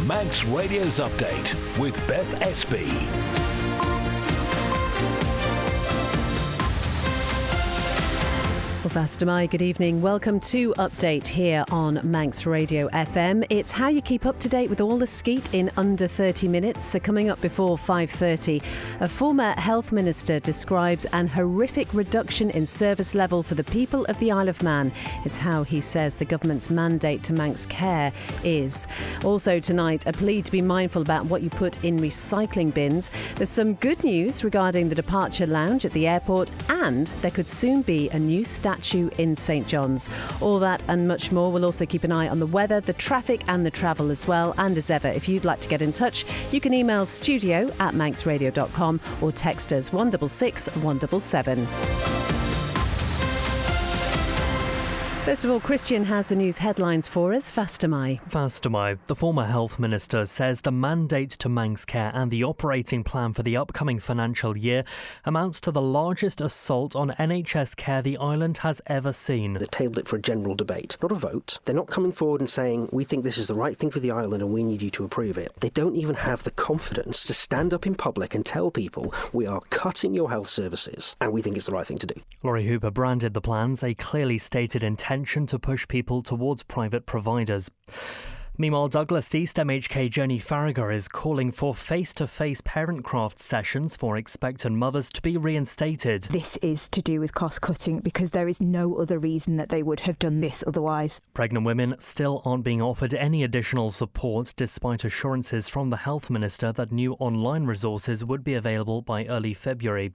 Manx Radio's Update with Beth Espy. Well, Fastamai, good evening. Welcome to Update here on Manx Radio FM. It's how you keep up to date with all the skeet in under 30 minutes. So coming up before 5:30, a former health minister describes an horrific reduction in service level for the people of the Isle of Man. It's how he says the government's mandate to Manx care is. Also tonight, a plea to be mindful about what you put in recycling bins. There's some good news regarding the departure lounge at the airport, and there could soon be a new statue in St John's. All that and much more. We'll also keep an eye on the weather, the traffic and the travel as well. And as ever, if you'd like to get in touch, you can email studio@manxradio.com or text us 166 177. First of all, Christian has the news headlines for us. Fastamai. The former health minister says the mandate to Manx care and the operating plan for the upcoming financial year amounts to the largest assault on NHS care the island has ever seen. They tabled it for a general debate, not a vote. They're not coming forward and saying, we think this is the right thing for the island and we need you to approve it. They don't even have the confidence to stand up in public and tell people we are cutting your health services and we think it's the right thing to do. Laurie Hooper branded the plans a clearly stated intention to push people towards private providers. Meanwhile, Douglas East MHK Jenny Farragher is calling for face-to-face parentcraft sessions for expectant mothers to be reinstated. This is to do with cost cutting because there is no other reason that they would have done this otherwise. Pregnant women still aren't being offered any additional support despite assurances from the health minister that new online resources would be available by early February.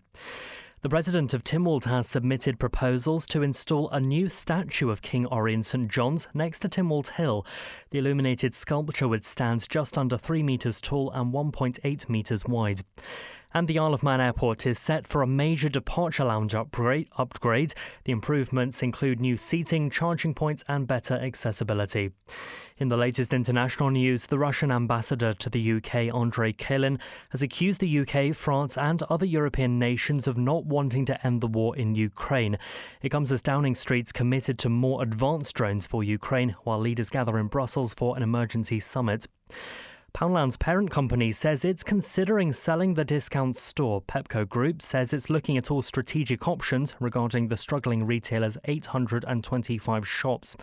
The president of Tynwald has submitted proposals to install a new statue of King Orry in St John's next to Tynwald Hill. The illuminated sculpture would stand just under 3 metres tall and 1.8 metres wide. And the Isle of Man Airport is set for a major departure lounge upgrade. The improvements include new seating, charging points and better accessibility. In the latest international news, the Russian ambassador to the UK, Andrei Kalin, has accused the UK, France and other European nations of not wanting to end the war in Ukraine. It comes as Downing Street's committed to more advanced drones for Ukraine, while leaders gather in Brussels for an emergency summit. Poundland's parent company says it's considering selling the discount store. Pepco Group says it's looking at all strategic options regarding the struggling retailer's 825 shops.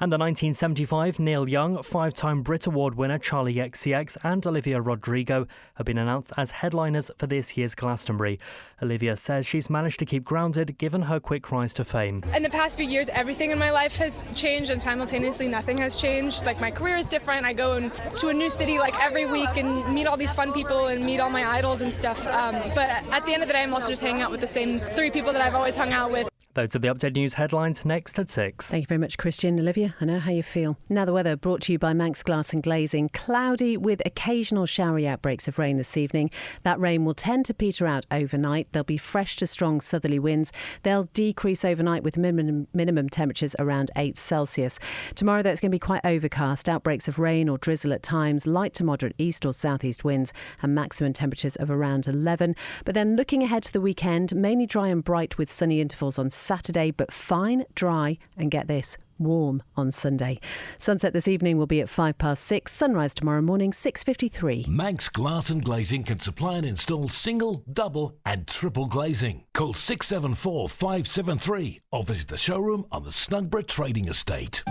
And the 1975 Neil Young, 5-time Brit Award winner Charlie XCX and Olivia Rodrigo have been announced as headliners for this year's Glastonbury. Olivia says she's managed to keep grounded given her quick rise to fame. In the past few years, everything in my life has changed and simultaneously nothing has changed. Like my career is different. I go to a new city like every week and meet all these fun people and meet all my idols and stuff. But at the end of the day, I'm also just hanging out with the same 3 people that I've always hung out with. Those are the Update News headlines next at 6. Thank you very much, Christian. Olivia, I know how you feel. Now the weather brought to you by Manx Glass and Glazing. Cloudy with occasional showery outbreaks of rain this evening. That rain will tend to peter out overnight. There'll be fresh to strong southerly winds. They'll decrease overnight with minimum temperatures around 8 Celsius. Tomorrow, though, it's going to be quite overcast. Outbreaks of rain or drizzle at times, light to moderate east or southeast winds and maximum temperatures of around 11. But then looking ahead to the weekend, mainly dry and bright with sunny intervals on Saturday, but fine, dry and get this, warm on Sunday. Sunset this evening will be at 6:05. Sunrise tomorrow morning, 6:53. Manx Glass and Glazing can supply and install single, double and triple glazing. Call 674 573 or visit the showroom on the Snugborough Trading Estate.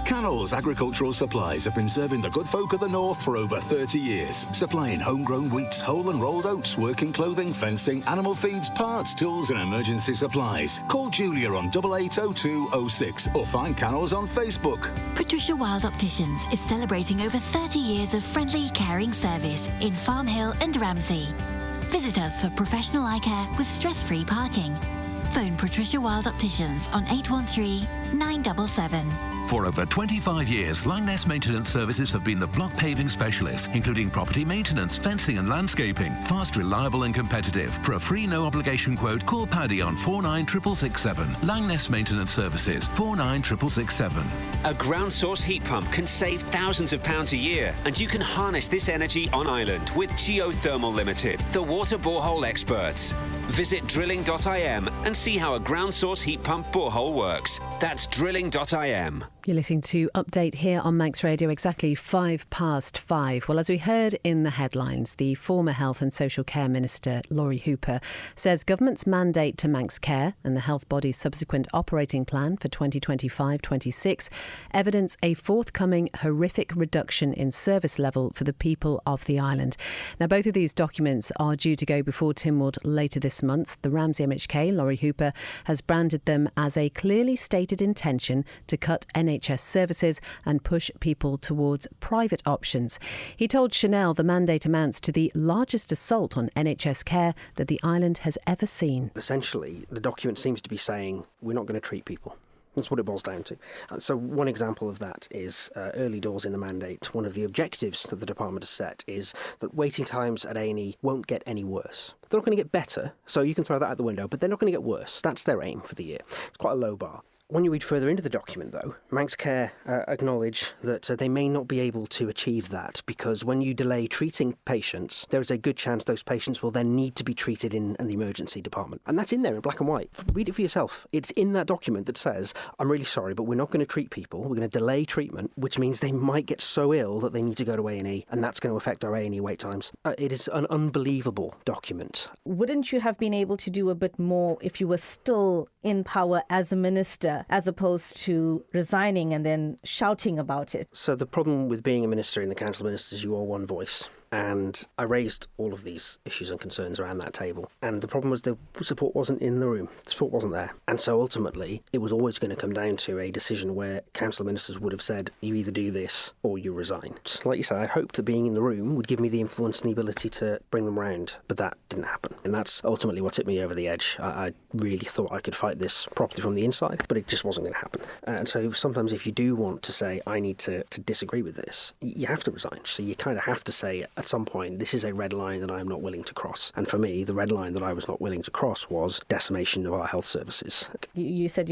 Cannell's Agricultural Supplies have been serving the good folk of the north for over 30 years, supplying homegrown wheat, whole and rolled oats, working clothing, fencing, animal feeds, parts, tools and emergency supplies. Call Julia on 880206 or find Cannell's on Facebook. Patricia Wild Opticians is celebrating over 30 years of friendly, caring service in Farm Hill and Ramsey. Visit us for professional eye care with stress-free parking. Phone Patricia Wild Opticians on 813 977. For over 25 years, Langness Maintenance Services have been the block paving specialists, including property maintenance, fencing and landscaping. Fast, reliable and competitive. For a free no-obligation quote, call Paddy on 49667. Langness Maintenance Services, 49667. A ground source heat pump can save thousands of pounds a year, and you can harness this energy on island with Geothermal Limited, the water borehole experts. Visit drilling.im and see how a ground source heat pump borehole works. That's drilling.im. You're listening to Update here on Manx Radio, exactly 5:05. Well, as we heard in the headlines, the former Health and Social Care Minister, Laurie Hooper, says government's mandate to Manx Care and the health body's subsequent operating plan for 2025-26 evidence a forthcoming horrific reduction in service level for the people of the island. Now, both of these documents are due to go before Tynwald later this month. The Ramsey MHK, Laurie Hooper, has branded them as a clearly stated intention to cut NHS services and push people towards private options. He told Chanel the mandate amounts to the largest assault on NHS care that the island has ever seen. Essentially, the document seems to be saying we're not going to treat people. That's what it boils down to. So one example of that is early doors in the mandate. One of the objectives that the department has set is that waiting times at A&E won't get any worse. They're not going to get better, so you can throw that out the window, but they're not going to get worse. That's their aim for the year. It's quite a low bar. When you read further into the document, though, Manx Care acknowledge that they may not be able to achieve that because when you delay treating patients, there is a good chance those patients will then need to be treated in the emergency department. And that's in there in black and white. Read it for yourself. It's in that document that says, I'm really sorry, but we're not going to treat people. We're going to delay treatment, which means they might get so ill that they need to go to A&E, and that's going to affect our A&E wait times. It is an unbelievable document. Wouldn't you have been able to do a bit more if you were still in power as a minister, as opposed to resigning and then shouting about it? So the problem with being a minister in the Council of Ministers is you are one voice. And I raised all of these issues and concerns around that table. And the problem was the support wasn't in the room. The support wasn't there. And so ultimately, it was always going to come down to a decision where Council of Ministers would have said, you either do this or you resign. So like you say, I hoped that being in the room would give me the influence and the ability to bring them round. But that didn't happen. And that's ultimately what tipped me over the edge. I really thought I could fight this properly from the inside, but it just wasn't going to happen. And so sometimes if you do want to say, I need to disagree with this, you have to resign. So you kind of have to say, at some point, this is a red line that I'm not willing to cross. And for me, the red line that I was not willing to cross was decimation of our health services. You said,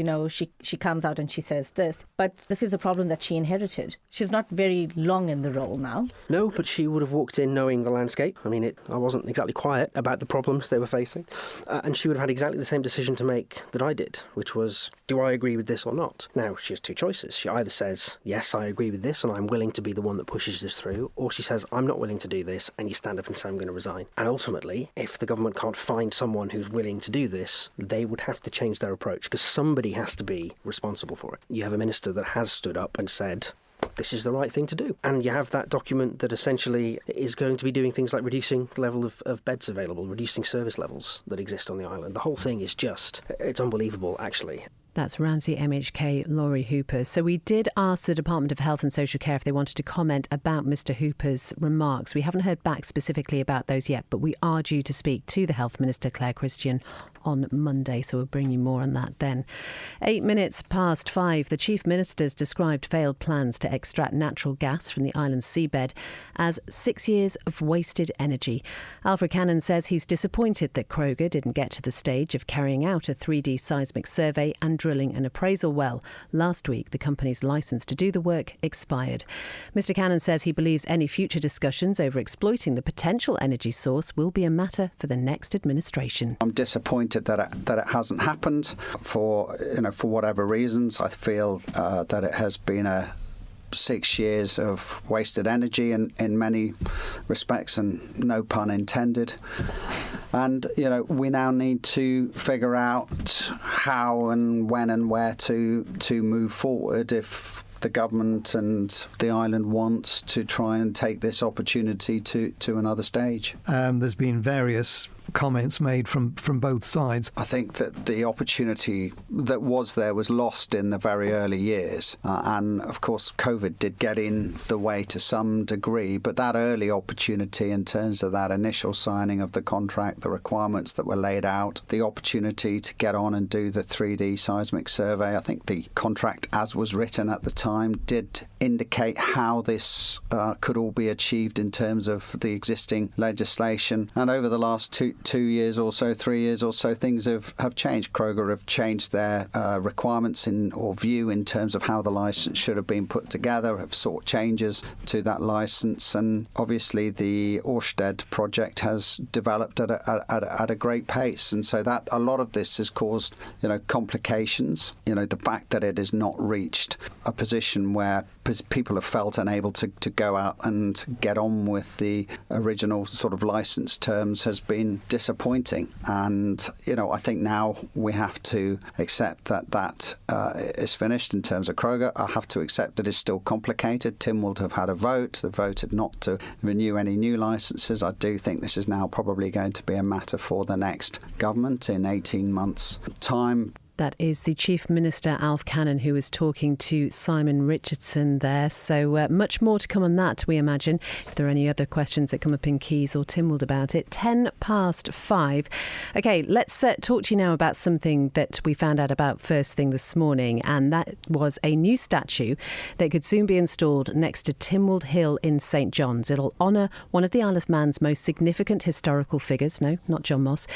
she comes out and she says this, but this is a problem that she inherited. She's not very long in the role now. No, but she would have walked in knowing the landscape. I mean, I wasn't exactly quiet about the problems they were facing. And she would have had exactly the same decision to make that I did, which was, do I agree with this or not? Now, she has two choices. She either says, yes, I agree with this and I'm willing to be the one that pushes this through, or she says, I'm not willing to do this, and you stand up and say, I'm going to resign. And ultimately, if the government can't find someone who's willing to do this, they would have to change their approach, because somebody has to be responsible for it. You have a minister that has stood up and said, this is the right thing to do. And you have that document that essentially is going to be doing things like reducing the level of beds available, reducing service levels that exist on the island. The whole thing is it's unbelievable, actually. That's Ramsey MHK, Laurie Hooper. So we did ask the Department of Health and Social Care if they wanted to comment about Mr Hooper's remarks. We haven't heard back specifically about those yet, but we are due to speak to the Health Minister, Claire Christian, on Monday, so we'll bring you more on that then. 8 minutes past 5, the Chief Minister's described failed plans to extract natural gas from the island's seabed as 6 years of wasted energy. Alfred Cannon says he's disappointed that Kroger didn't get to the stage of carrying out a 3D seismic survey and drilling an appraisal well. Last week, the company's licence to do the work expired. Mr Cannon says he believes any future discussions over exploiting the potential energy source will be a matter for the next administration. I'm disappointed that it hasn't happened for whatever reasons. I feel that it has been 6 years of wasted energy in many respects, and no pun intended. And, we now need to figure out how and when and where to move forward if the government and the island wants to try and take this opportunity to another stage. There's been various comments made from both sides. I think that the opportunity that was there was lost in the very early years. And, of course, COVID did get in the way to some degree. But that early opportunity in terms of that initial signing of the contract, the requirements that were laid out, the opportunity to get on and do the 3D seismic survey, I think the contract as was written at the time did indicate how this could all be achieved in terms of the existing legislation. And over the last years or so, 3 years or so, things have changed. Kroger have changed their requirements or view in terms of how the licence should have been put together, have sought changes to that licence, and obviously the Orsted project has developed at a great pace, and so that a lot of this has caused complications. The fact that it has not reached a position where people have felt unable to go out and get on with the original sort of licence terms has been disappointing. And I think now we have to accept that is finished in terms of Kroger. I have to accept that it's still complicated. Tynwald have had a vote. They voted not to renew any new licences. I do think this is now probably going to be a matter for the next government in 18 months' time. That is the Chief Minister, Alf Cannon, who was talking to Simon Richardson there. So much more to come on that, we imagine. If there are any other questions that come up in Keys or Tynwald about it. 5:10. OK, let's talk to you now about something that we found out about first thing this morning, and that was a new statue that could soon be installed next to Tynwald Hill in St John's. It'll honour one of the Isle of Man's most significant historical figures. No, not John Moss.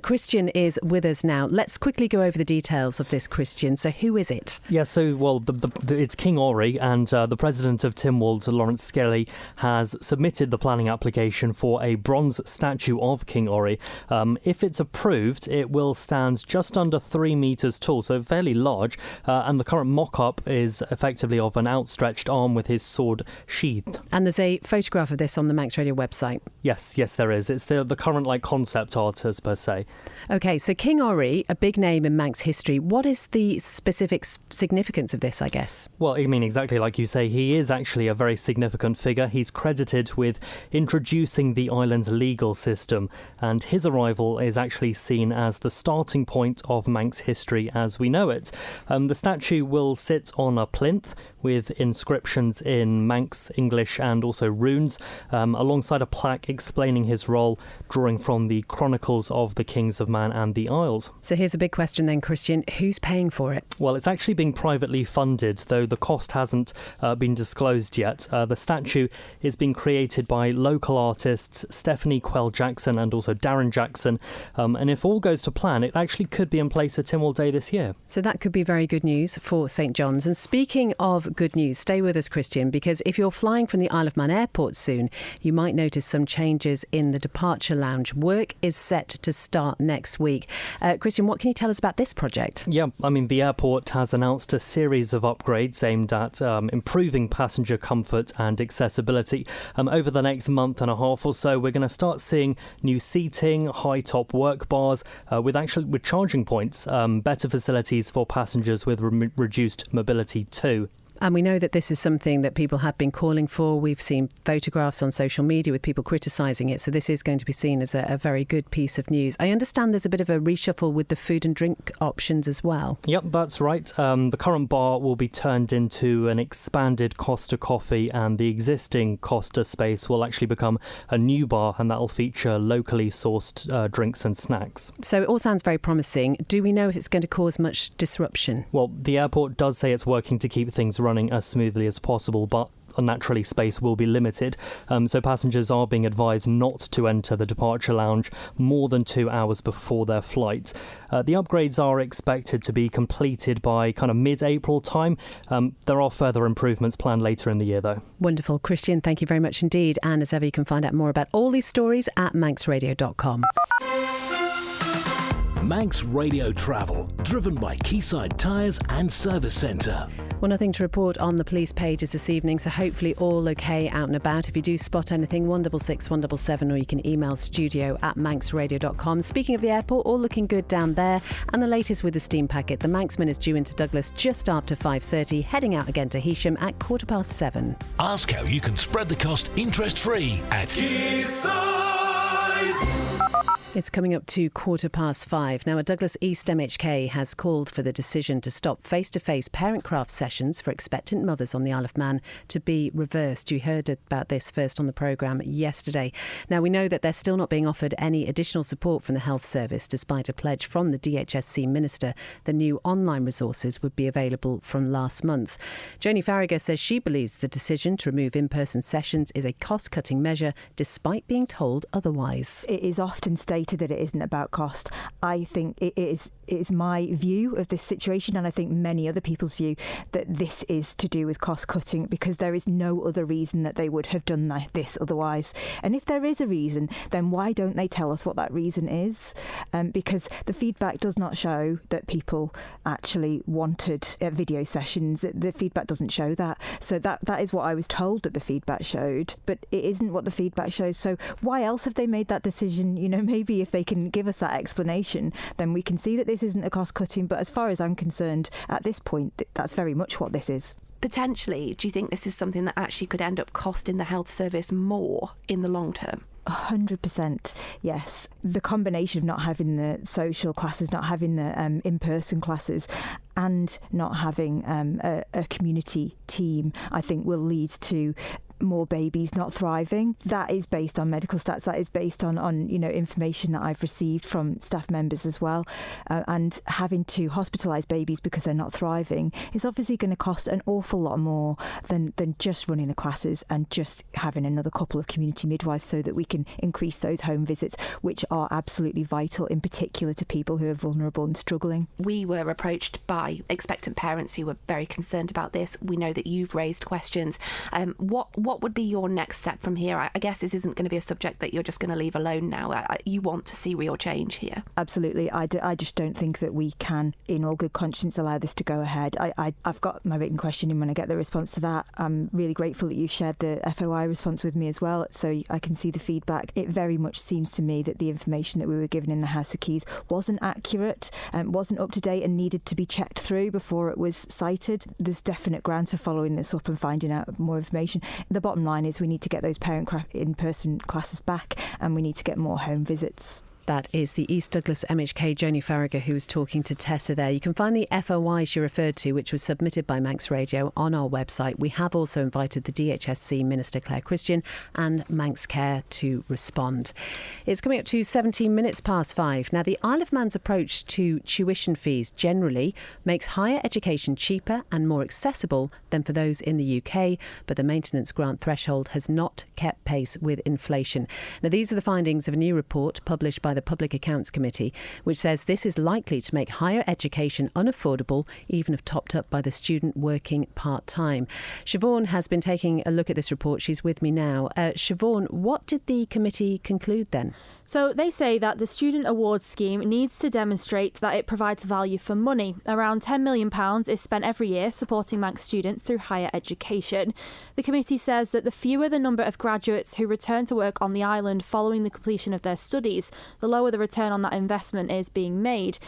Christian is with us now. Let's quickly go over the details of this, Christian. So who is it? Yeah, so, it's King Ori, and the president of Tynwald, Lawrence Skelly, has submitted the planning application for a bronze statue of King Ori. If it's approved, it will stand just under 3 metres tall, so fairly large, and the current mock-up is effectively of an outstretched arm with his sword sheathed. And there's a photograph of this on the Manx Radio website. Yes, there is. It's the current concept art, as per se. OK, so King Ori, a big name in Manx history. What is the specific significance of this, I guess? Well, I mean, exactly like you say, he is actually a very significant figure. He's credited with introducing the island's legal system, and his arrival is actually seen as the starting point of Manx history as we know it. The statue will sit on a plinth with inscriptions in Manx, English and also runes, alongside a plaque explaining his role, drawing from the Chronicles of the Kings of Man and the Isles. So here's a big question then, Christian. Who's paying for it? Well, it's actually being privately funded, though the cost hasn't been disclosed yet. The statue is being created by local artists Stephanie Quell-Jackson and also Darren Jackson. And if all goes to plan, it actually could be in place for Tynwald Day this year. So that could be very good news for St John's. And speaking of good news, stay with us, Christian, because if you're flying from the Isle of Man airport soon, you might notice some changes in the departure lounge. Work is set to start next week. Christian, what can you tell us about this project? Yeah, I mean, the airport has announced a series of upgrades aimed at improving passenger comfort and accessibility. Over the next month and a half or so, we're going to start seeing new seating, high-top work bars with charging points, better facilities for passengers with reduced mobility too. And we know that this is something that people have been calling for. We've seen photographs on social media with people criticising it. So this is going to be seen as a very good piece of news. I understand there's a bit of a reshuffle with the food and drink options as well. Yep, that's right. The current bar will be turned into an expanded Costa Coffee, and the existing Costa space will actually become a new bar, and that'll feature locally sourced drinks and snacks. So it all sounds very promising. Do we know if it's going to cause much disruption? Well, the airport does say it's working to keep things running as smoothly as possible, but naturally space will be limited, so passengers are being advised not to enter the departure lounge more than 2 hours before their flight. The upgrades are expected to be completed by kind of mid-April time. There are further improvements planned later in the year though. Wonderful. Christian, thank you very much indeed, and as ever you can find out more about all these stories at manxradio.com. Manx Radio Travel, driven by Quayside Tyres and Service Centre. Well, nothing to report on the police pages this evening, so hopefully all okay out and about. If you do spot anything, 166 177, or you can email studio@manxradio.com. Speaking of the airport, all looking good down there. And the latest with the steam packet. The Manxman is due into Douglas just after 5:30, heading out again to Heysham at 7:15. Ask how you can spread the cost interest-free at Quayside. It's coming up to 5:15. Now, a Douglas East MHK has called for the decision to stop face-to-face parent craft sessions for expectant mothers on the Isle of Man to be reversed. You heard about this first on the programme yesterday. Now, we know that they're still not being offered any additional support from the Health Service, despite a pledge from the DHSC Minister that new online resources would be available from last month. Joni Farragher says she believes the decision to remove in-person sessions is a cost-cutting measure, despite being told otherwise. It is often stated stated that it isn't about cost. I think it is my view of this situation, and I think many other people's view, that this is to do with cost cutting, because there is no other reason that they would have done this otherwise. And if there is a reason, then why don't they tell us what that reason is? Because the feedback does not show that people actually wanted video sessions. The feedback doesn't show that. So that is what I was told that the feedback showed, but it isn't what the feedback shows. So why else have they made that decision? Maybe if they can give us that explanation, then we can see that this isn't a cost cutting. But as far as I'm concerned, at this point, that's very much what this is. Potentially, do you think this is something that actually could end up costing the health service more in the long term? 100%, yes. The combination of not having the social classes, not having the in-person classes, and not having a community team, I think will lead to more babies not thriving. That is based on medical stats. That is based on information that I've received from staff members as well. And having to hospitalise babies because they're not thriving is obviously going to cost an awful lot more than just running the classes and just having another couple of community midwives, so that we can increase those home visits, which are absolutely vital, in particular to people who are vulnerable and struggling. We were approached by expectant parents who were very concerned about this. We know that you've raised questions. What would be your next step from here? I guess this isn't going to be a subject that you're just going to leave alone now. You want to see real change here. Absolutely. I just don't think that we can, in all good conscience, allow this to go ahead. I've got my written question in when I get the response to that. I'm really grateful that you shared the FOI response with me as well, so I can see the feedback. It very much seems to me that the information that we were given in the House of Keys wasn't accurate, wasn't up to date, and needed to be checked through before it was cited. There's definite grounds for following this up and finding out more information. The bottom line is we need to get those parent in-person classes back, and we need to get more home visits. That is the East Douglas MHK Joni Farragher who was talking to Tessa there. You can find the FOI she referred to, which was submitted by Manx Radio, on our website. We have also invited the DHSC Minister Claire Christian and Manx Care to respond. It's coming up to 17 minutes past 5. Now, the Isle of Man's approach to tuition fees generally makes higher education cheaper and more accessible than for those in the UK, but the maintenance grant threshold has not kept pace with inflation. Now, these are the findings of a new report published by the Public Accounts Committee, which says this is likely to make higher education unaffordable, even if topped up by the student working part-time. Siobhan has been taking a look at this report. She's with me now. Siobhan, what did the committee conclude then? So they say that the Student Awards Scheme needs to demonstrate that it provides value for money. Around £10 million is spent every year supporting Manx students through higher education. The committee says that the fewer the number of graduates who return to work on the island following the completion of their studies, the lower the return on that investment is being made.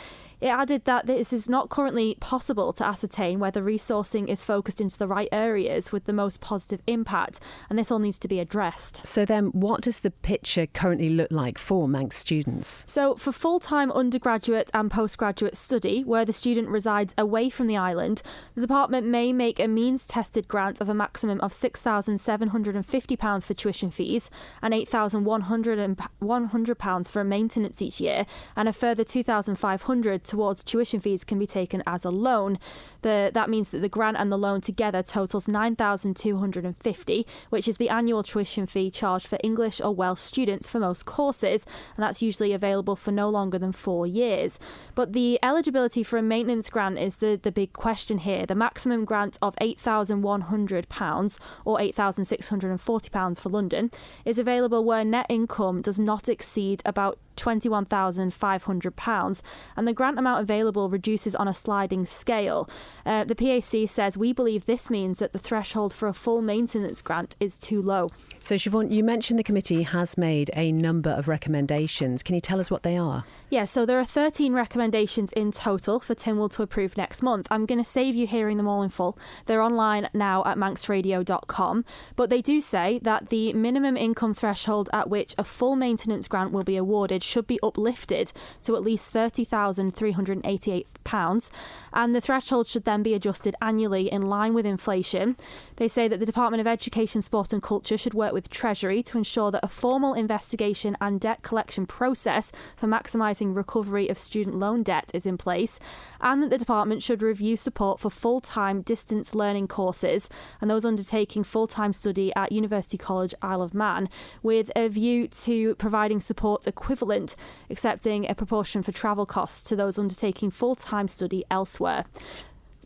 It added that this is not currently possible to ascertain whether resourcing is focused into the right areas with the most positive impact, and this all needs to be addressed. So then what does the picture currently look like for Manx students? So for full-time undergraduate and postgraduate study, where the student resides away from the island, the department may make a means-tested grant of a maximum of £6,750 for tuition fees and £8,100 for maintenance each year, and a further £2,500 towards tuition fees can be taken as a loan. That means that the grant and the loan together totals £9,250, which is the annual tuition fee charged for English or Welsh students for most courses, and that's usually available for no longer than 4 years. But the eligibility for a maintenance grant is the big question here. The maximum grant of £8,100 or £8,640 for London is available where net income does not exceed about £21,500, and the grant amount available reduces on a sliding scale. The PAC says, we believe this means that the threshold for a full maintenance grant is too low. So Siobhan, you mentioned the committee has made a number of recommendations. Can you tell us what they are? Yeah, so there are 13 recommendations in total for Tynwald to approve next month. I'm going to save you hearing them all in full. They're online now at manxradio.com, but they do say that the minimum income threshold at which a full maintenance grant will be awarded should be uplifted to at least £30,388, and the threshold should then be adjusted annually in line with inflation. They say that the Department of Education, Sport and Culture should work with Treasury to ensure that a formal investigation and debt collection process for maximising recovery of student loan debt is in place, and that the department should review support for full-time distance learning courses and those undertaking full-time study at University College Isle of Man, with a view to providing support equivalent equivalent, accepting a proportion for travel costs to those undertaking full-time study elsewhere.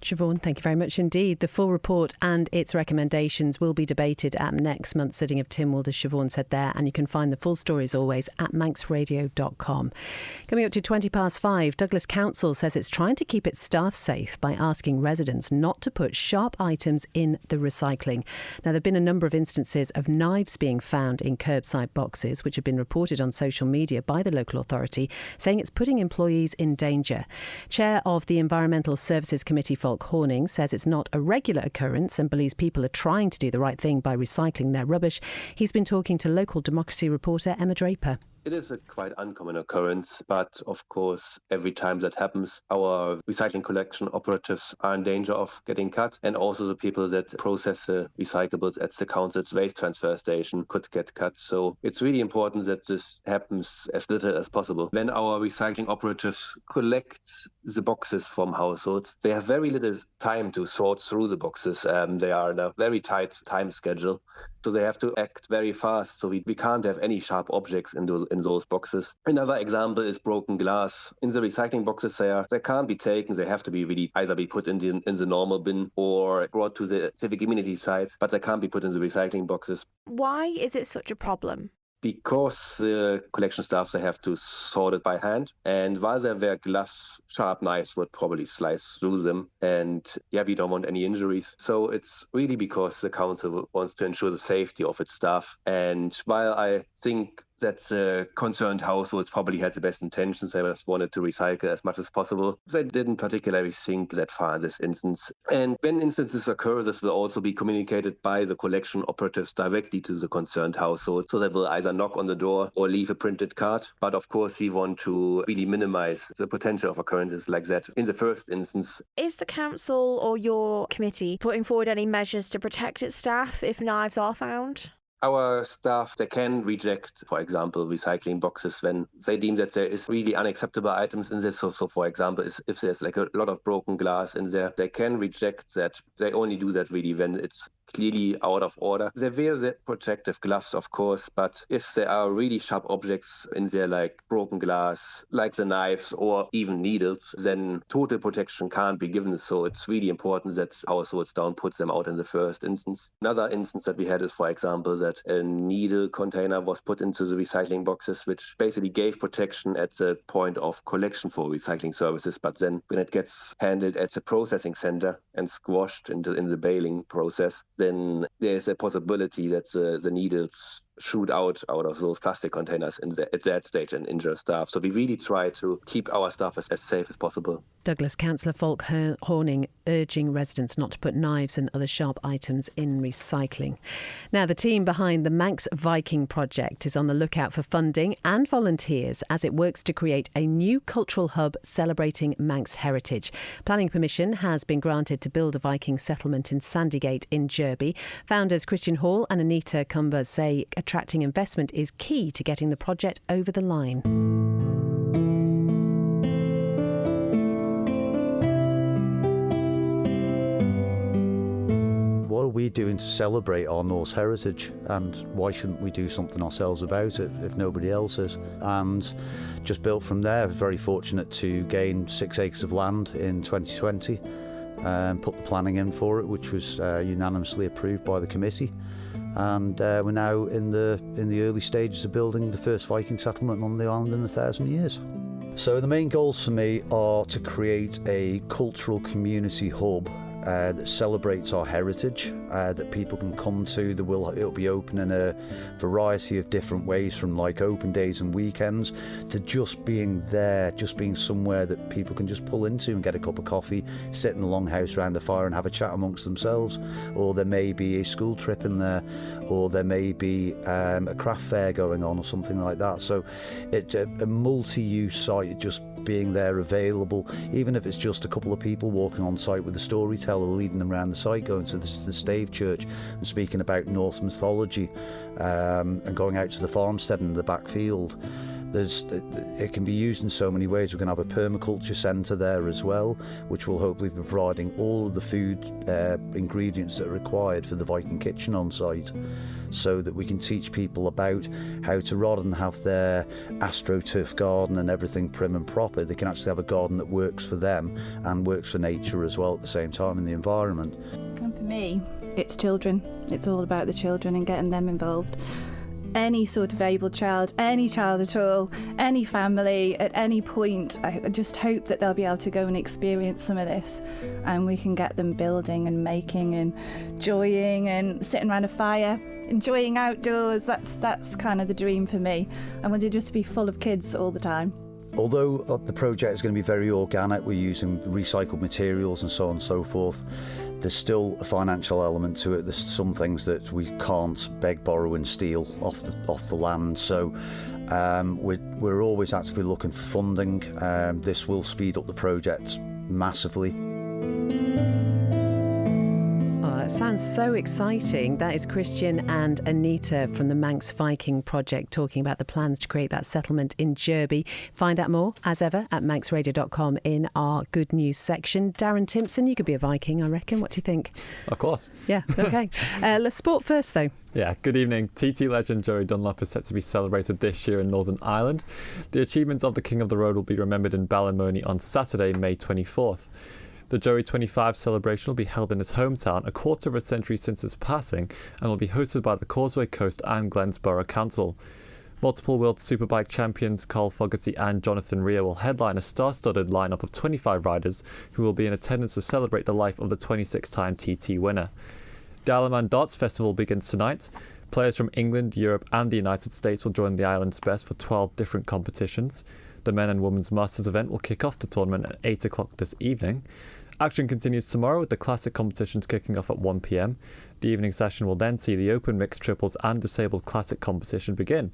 Siobhan, thank you very much indeed. The full report and its recommendations will be debated at next month's sitting of Tynwald, as Siobhan said there, and you can find the full story as always at manxradio.com. Coming up to 5:20, Douglas Council says it's trying to keep its staff safe by asking residents not to put sharp items in the recycling. Now, there have been a number of instances of knives being found in curbside boxes, which have been reported on social media by the local authority, saying it's putting employees in danger. Chair of the Environmental Services Committee, Falk Horning, says it's not a regular occurrence and believes people are trying to do the right thing by recycling their rubbish. He's been talking to local Democracy reporter Emma Draper. It is a quite uncommon occurrence, but of course, every time that happens, our recycling collection operatives are in danger of getting cut, and also the people that process the recyclables at the council's waste transfer station could get cut. So it's really important that this happens as little as possible. When our recycling operatives collect the boxes from households, they have very little time to sort through the boxes. They are in a very tight time schedule. So they have to act very fast. So we can't have any sharp objects in those boxes. Another example is broken glass. In the recycling boxes, they can't be taken. They have to be really either be put in the normal bin or brought to the civic amenity site, but they can't be put in the recycling boxes. Why is it such a problem? Because the collection staff, they have to sort it by hand. And while they wear gloves, sharp knives would probably slice through them. And we don't want any injuries. So it's really because the council wants to ensure the safety of its staff. And while I think that the concerned households probably had the best intentions, they just wanted to recycle as much as possible, they didn't particularly think that far in this instance. And when instances occur, this will also be communicated by the collection operatives directly to the concerned household. So they will either knock on the door or leave a printed card. But of course, we want to really minimize the potential of occurrences like that in the first instance. Is the council or your committee putting forward any measures to protect its staff if knives are found? Our staff, they can reject, for example, recycling boxes when they deem that there is really unacceptable items in this. So for example, if there's like a lot of broken glass in there, they can reject that. They only do that really when it's clearly out of order. They wear the protective gloves, of course, but if there are really sharp objects in there, like broken glass, like the knives or even needles, then total protection can't be given. So it's really important that households don't put them out in the first instance. Another instance that we had is, for example, that a needle container was put into the recycling boxes, which basically gave protection at the point of collection for recycling services. But then when it gets handled at the processing center and squashed in the baling process, then there's a possibility that the needles shoot out of those plastic containers at that stage and injure staff. So we really try to keep our staff as safe as possible. Douglas Councillor Falk Horning urging residents not to put knives and other sharp items in recycling. Now, the team behind the Manx Viking project is on the lookout for funding and volunteers as it works to create a new cultural hub celebrating Manx heritage. Planning permission has been granted to build a Viking settlement in Sandygate in Jurby. Founders Christian Hall and Anita Cumber say attracting investment is key to getting the project over the line. What are we doing to celebrate our Norse heritage, and why shouldn't we do something ourselves about it if nobody else is? And just built from there, very fortunate to gain 6 acres of land in 2020 and put the planning in for it, which was unanimously approved by the committee. And we're now in the early stages of building the first Viking settlement on the island in 1,000 years. So the main goals for me are to create a cultural community hub that celebrates our heritage, that people can come to. It'll be open in a variety of different ways, from like open days and weekends to just being there, just being somewhere that people can just pull into and get a cup of coffee, sit in the longhouse around the fire and have a chat amongst themselves. Or there may be a school trip in there, or there may be a craft fair going on or something like that. So it's a multi-use site, just being there available, even if it's just a couple of people walking on site with a storyteller leading them around the site, going to the stave church and speaking about Norse mythology, and going out to the farmstead in the back field. It can be used in so many ways. We're going to have a permaculture centre there as well, which will hopefully be providing all of the food ingredients that are required for the Viking kitchen on site. so that we can teach people about how to, rather than have their astroturf garden and everything prim and proper, they can actually have a garden that works for them and works for nature as well at the same time in the environment. And for me, it's children. It's all about the children and getting them involved. Any sort of able child, any child at all, any family at any point, I just hope that they'll be able to go and experience some of this, and we can get them building and making and enjoying and sitting around a fire, enjoying outdoors. That's kind of the dream for me. I want it just to be full of kids all the time. Although the project is going to be very organic, we're using recycled materials and so on and so forth, there's still a financial element to it. There's some things that we can't beg, borrow and steal off the land. So we're always actively looking for funding. This will speed up the project massively. It sounds so exciting. That is Christian and Anita from the Manx Viking project talking about the plans to create that settlement in Jurby. Find out more, as ever, at manxradio.com in our good news section. Darren Timpson, you could be a Viking, I reckon. What do you think? Of course. Yeah, OK. Let's sport first, though. Yeah, good evening. TT legend Joey Dunlop is set to be celebrated this year in Northern Ireland. The achievements of the King of the Road will be remembered in Ballymoney on Saturday, May 24th. The Joey 25 celebration will be held in his hometown a quarter of a century since his passing and will be hosted by the Causeway Coast and Glens Borough Council. Multiple World Superbike champions Carl Fogarty and Jonathan Rea will headline a star-studded lineup of 25 riders who will be in attendance to celebrate the life of the 26-time TT winner. The Isle of Man Darts Festival begins tonight. Players from England, Europe and the United States will join the island's best for 12 different competitions. The men and women's Masters event will kick off the tournament at 8 o'clock this evening. Action continues tomorrow with the classic competitions kicking off at 1 p.m. The evening session will then see the open mixed triples and disabled classic competition begin.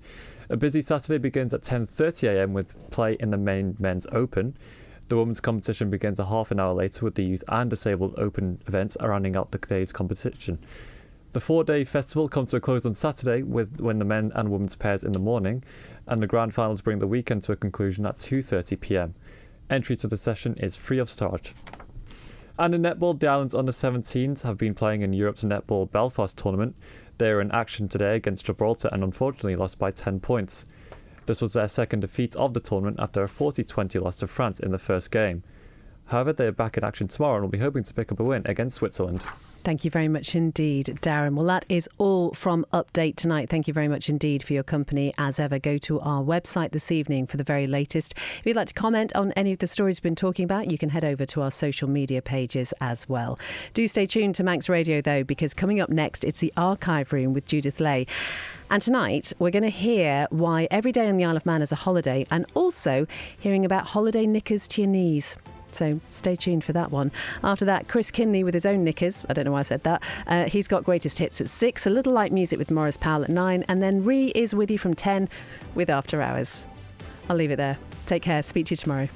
A busy Saturday begins at 10:30 a.m. with play in the main men's open. The women's competition begins a half an hour later with the youth and disabled open events rounding out the day's competition. The 4-day festival comes to a close on Saturday when the men and women's pairs in the morning, and the grand finals bring the weekend to a conclusion at 2:30 p.m. Entry to the session is free of charge. And in netball, the Island's under-17s have been playing in Europe's Netball Belfast tournament. They are in action today against Gibraltar and unfortunately lost by 10 points. This was their second defeat of the tournament after a 40-20 loss to France in the first game. However, they are back in action tomorrow and will be hoping to pick up a win against Switzerland. Thank you very much indeed, Darren. Well, that is all from Update tonight. Thank you very much indeed for your company. As ever, go to our website this evening for the very latest. If you'd like to comment on any of the stories we've been talking about, you can head over to our social media pages as well. Do stay tuned to Manx Radio, though, because coming up next, it's the Archive Room with Judith Lay. And tonight, we're going to hear why every day on the Isle of Man is a holiday, and also hearing about holiday knickers to your knees. So stay tuned for that one. After that, Chris Kinley with his own knickers. I don't know why I said that. He's got greatest hits at 6, a little light music with Morris Powell at 9, and then Ree is with you from 10 with After Hours. I'll leave it there. Take care. Speak to you tomorrow.